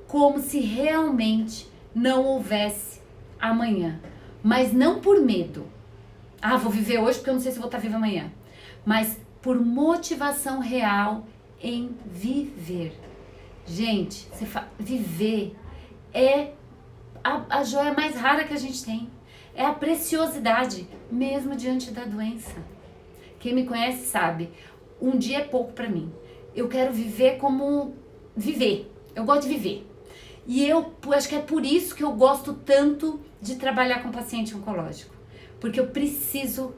A: como se realmente não houvesse amanhã, mas não por medo. Ah, vou viver hoje porque eu não sei se vou estar viva amanhã, mas por motivação real em viver. Gente, viver é a joia mais rara que a gente tem. É a preciosidade, mesmo diante da doença. Quem me conhece sabe, um dia é pouco pra mim. Eu quero viver como viver. Eu gosto de viver. E eu acho que é por isso que eu gosto tanto de trabalhar com paciente oncológico. Porque eu preciso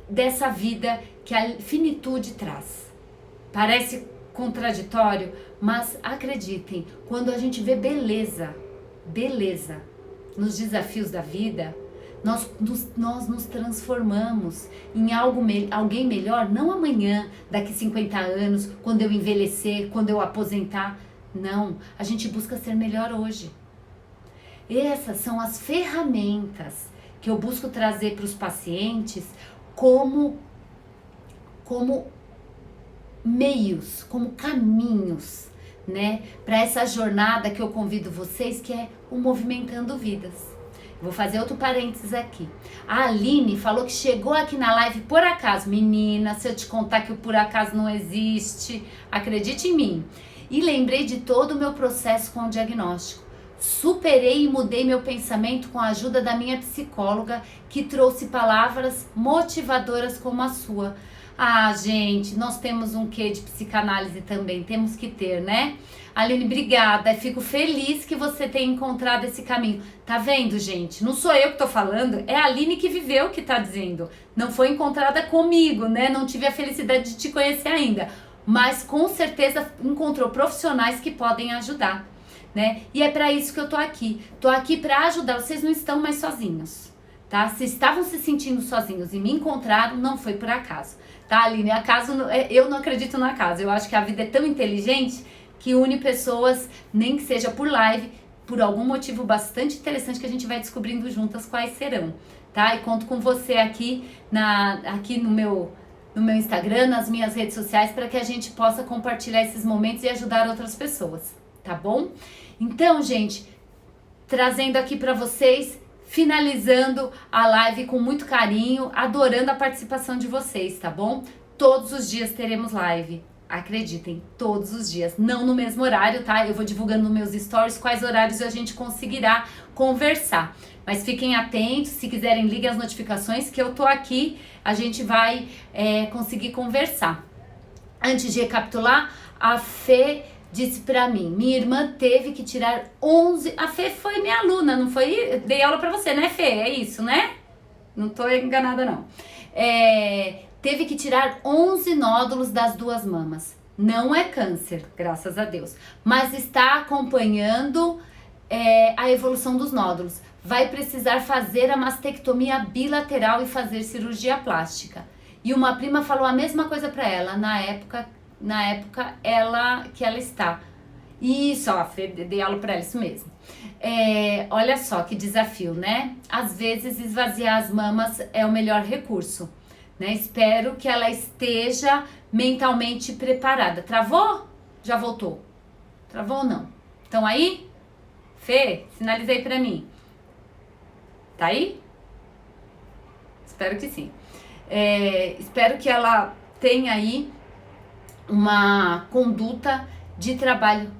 A: dessa vida que a finitude traz. Parece contraditório, mas acreditem, quando a gente vê beleza nos desafios da vida, nós nos transformamos em alguém melhor, não amanhã, daqui 50 anos, quando eu envelhecer, quando eu aposentar. Não, a gente busca ser melhor hoje. Essas são as ferramentas que eu busco trazer para os pacientes como meios, como caminhos, né? Para essa jornada que eu convido vocês, que é o Movimentando Vidas. Vou fazer outro parênteses aqui. A Aline falou que chegou aqui na live por acaso. Menina, se eu te contar que o por acaso não existe, acredite em mim. E lembrei de todo o meu processo com o diagnóstico. Superei e mudei meu pensamento com a ajuda da minha psicóloga, que trouxe palavras motivadoras como a sua. Ah, gente, nós temos um quê de psicanálise também, temos que ter, né? Aline, obrigada, fico feliz que você tenha encontrado esse caminho. Tá vendo, gente? Não sou eu que tô falando, é a Aline que viveu que tá dizendo. Não foi encontrada comigo, né? Não tive a felicidade de te conhecer ainda, mas com certeza encontrou profissionais que podem ajudar, né? E é pra isso que eu tô aqui. Tô aqui pra ajudar, vocês não estão mais sozinhos, tá? Se estavam se sentindo sozinhos e me encontraram, não foi por acaso. Tá, Aline? Eu não acredito no acaso. Eu acho que a vida é tão inteligente que une pessoas, nem que seja por live, por algum motivo bastante interessante que a gente vai descobrindo juntas quais serão, tá? E conto com você aqui no meu Instagram, nas minhas redes sociais, para que a gente possa compartilhar esses momentos e ajudar outras pessoas, tá bom? Então, gente, trazendo aqui para vocês, finalizando a live com muito carinho, adorando a participação de vocês, tá bom? Todos os dias teremos live. Acreditem, todos os dias, não no mesmo horário, tá? Eu vou divulgando nos meus stories quais horários a gente conseguirá conversar. Mas fiquem atentos, se quiserem liguem as notificações que eu tô aqui, a gente vai conseguir conversar. Antes de recapitular, a Fê disse pra mim, minha irmã teve que tirar 11... A Fê foi minha aluna, não foi? Dei aula pra você, né, Fê? É isso, né? Não tô enganada, não. Teve que tirar 11 nódulos das 2 mamas. Não é câncer, graças a Deus. Mas está acompanhando a evolução dos nódulos. Vai precisar fazer a mastectomia bilateral e fazer cirurgia plástica. E uma prima falou a mesma coisa para ela na época que ela está. Isso, ó, dei aula para ela, isso mesmo. Olha só que desafio, né? Às vezes esvaziar as mamas é o melhor recurso. Né? Espero que ela esteja mentalmente preparada. Travou? Já voltou? Travou ou não? Estão aí? Fê, sinalizei pra mim. Tá aí? Espero que sim. Espero que ela tenha aí uma conduta de trabalho.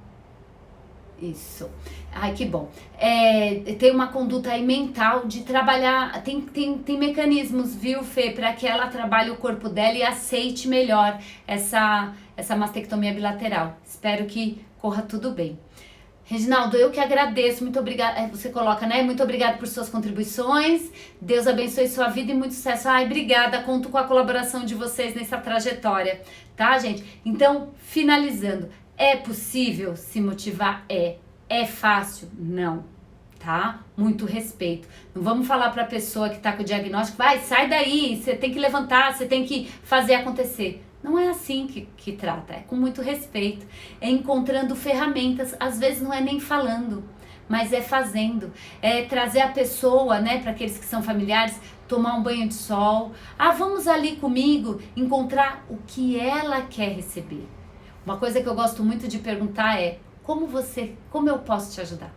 A: Isso. Ai, que bom. Tem uma conduta aí mental de trabalhar, tem mecanismos, viu, Fê, para que ela trabalhe o corpo dela e aceite melhor essa mastectomia bilateral. Espero que corra tudo bem. Reginaldo, eu que agradeço, muito obrigada, você coloca, né? Muito obrigada por suas contribuições, Deus abençoe sua vida e muito sucesso. Ai, obrigada, conto com a colaboração de vocês nessa trajetória, tá, gente? Então, finalizando, é possível se motivar? É fácil? Não, tá? Muito respeito. Não vamos falar pra pessoa que tá com o diagnóstico, vai, sai daí, você tem que levantar, você tem que fazer acontecer. Não é assim que trata, é com muito respeito, é encontrando ferramentas, às vezes não é nem falando, mas é fazendo, é trazer a pessoa, né, para aqueles que são familiares, tomar um banho de sol, vamos ali comigo, encontrar o que ela quer receber. Uma coisa que eu gosto muito de perguntar é, como eu posso te ajudar?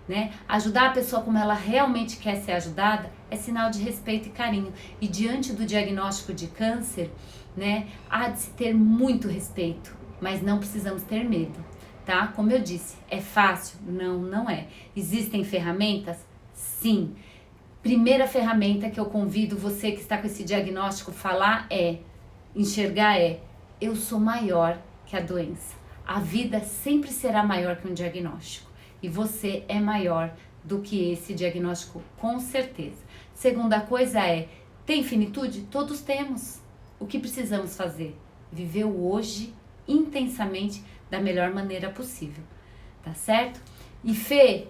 A: Né? Ajudar a pessoa como ela realmente quer ser ajudada é sinal de respeito e carinho, e diante do diagnóstico de câncer, né, há de se ter muito respeito, mas não precisamos ter medo. tá? Como eu disse, é fácil? Não, não é. Existem ferramentas? Sim. Primeira ferramenta que eu convido você que está com esse diagnóstico enxergar eu sou maior que a doença. A vida sempre será maior que um diagnóstico. E você é maior do que esse diagnóstico, com certeza. Segunda coisa tem finitude? Todos temos. O que precisamos fazer? Viver o hoje intensamente da melhor maneira possível. Tá certo? E Fê,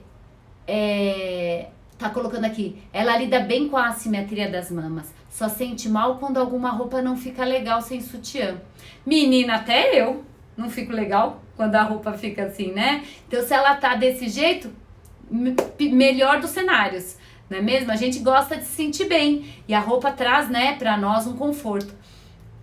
A: tá colocando aqui, ela lida bem com a assimetria das mamas, só sente mal quando alguma roupa não fica legal sem sutiã. Menina, até eu não fico legal quando a roupa fica assim, né? Então, se ela tá desse jeito, melhor dos cenários, não é mesmo? A gente gosta de se sentir bem e a roupa traz, né, pra nós um conforto.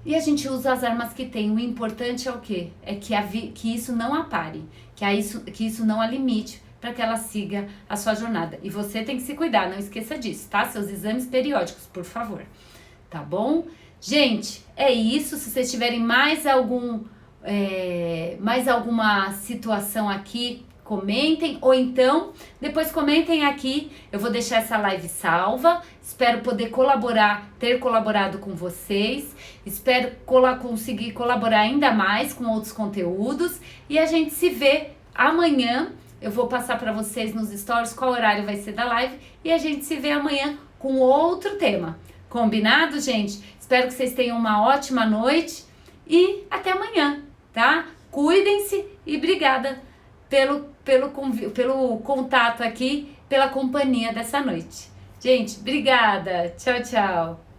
A: E a gente usa as armas que tem. O importante é o quê? É que isso não a pare, que isso não a limite, para que ela siga a sua jornada. E você tem que se cuidar, não esqueça disso, tá? Seus exames periódicos, por favor. Tá bom? Gente, é isso. Se vocês tiverem mais alguma situação aqui, comentem, ou então depois comentem aqui. Eu vou deixar essa live salva. Espero poder ter colaborado com vocês. Espero conseguir colaborar ainda mais com outros conteúdos. E a gente se vê amanhã. Eu vou passar para vocês nos stories qual horário vai ser da live. E a gente se vê amanhã com outro tema. Combinado, gente? Espero que vocês tenham uma ótima noite. E até amanhã, tá? Cuidem-se e obrigada pelo contato aqui, pela companhia dessa noite. Gente, obrigada. Tchau, tchau.